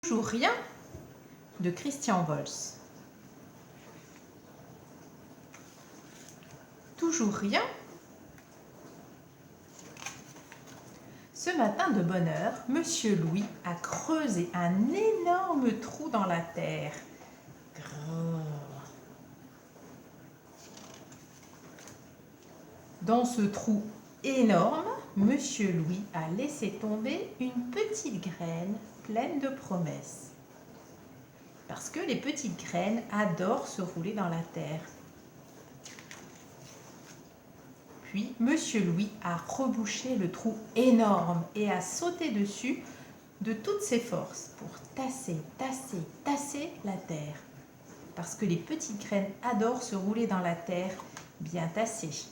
Toujours rien de Christian Wolz. Toujours rien. Ce matin de bonne heure, Monsieur Louis a creusé un énorme trou dans la terre. Dans ce trou énorme, Monsieur Louis a laissé tomber une petite graine pleine de promesses. Parce que les petites graines adorent se rouler dans la terre. Puis, Monsieur Louis a rebouché le trou énorme et a sauté dessus de toutes ses forces pour tasser la terre. Parce que les petites graines adorent se rouler dans la terre bien tassée.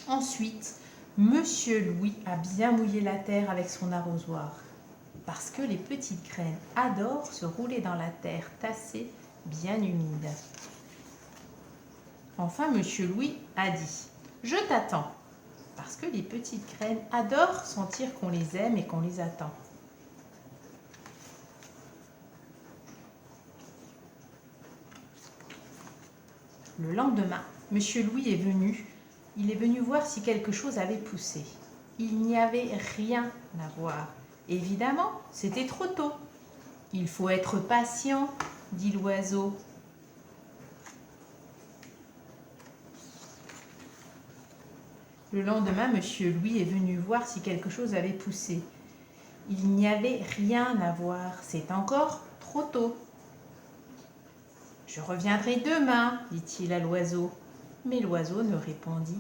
Ensuite, Monsieur Louis a bien mouillé la terre avec son arrosoir. Parce que les petites graines adorent se rouler dans la terre tassée bien humide. Enfin, Monsieur Louis a dit « Je t'attends » parce que les petites graines adorent sentir qu'on les aime et qu'on les attend. Le lendemain, Monsieur Louis est venu. Il est venu voir si quelque chose avait poussé. Il n'y avait rien à voir. Évidemment, c'était trop tôt. « Il faut être patient », dit l'oiseau. Le lendemain, Monsieur Louis est venu voir si quelque chose avait poussé. Il n'y avait rien à voir, c'est encore trop tôt. « Je reviendrai demain », dit-il à l'oiseau. Mais l'oiseau ne répondit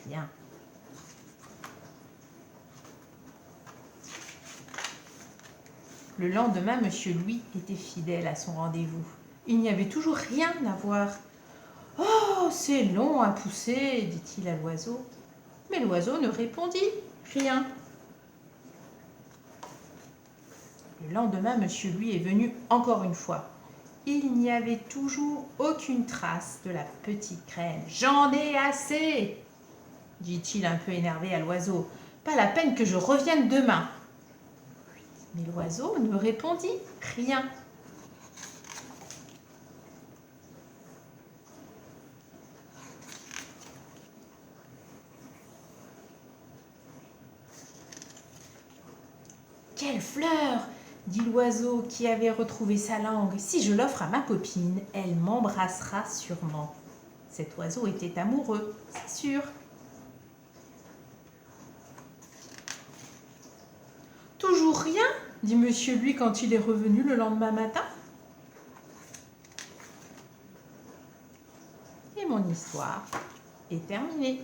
rien. Le lendemain, Monsieur Louis était fidèle à son rendez-vous. Il n'y avait toujours rien à voir. « Oh, c'est long à pousser », dit-il à l'oiseau. Mais l'oiseau ne répondit rien. Le lendemain, Monsieur Louis est venu encore une fois. Il n'y avait toujours aucune trace de la petite graine. « J'en ai assez !» dit-il un peu énervé à l'oiseau. « Pas la peine que je revienne demain. » Mais l'oiseau ne répondit rien. « Quelle fleur !» dit l'oiseau qui avait retrouvé sa langue. « Si je l'offre à ma copine, elle m'embrassera sûrement. » Cet oiseau était amoureux, c'est sûr. « Toujours rien ?» dit Monsieur Louis quand il est revenu le lendemain matin. Et mon histoire est terminée.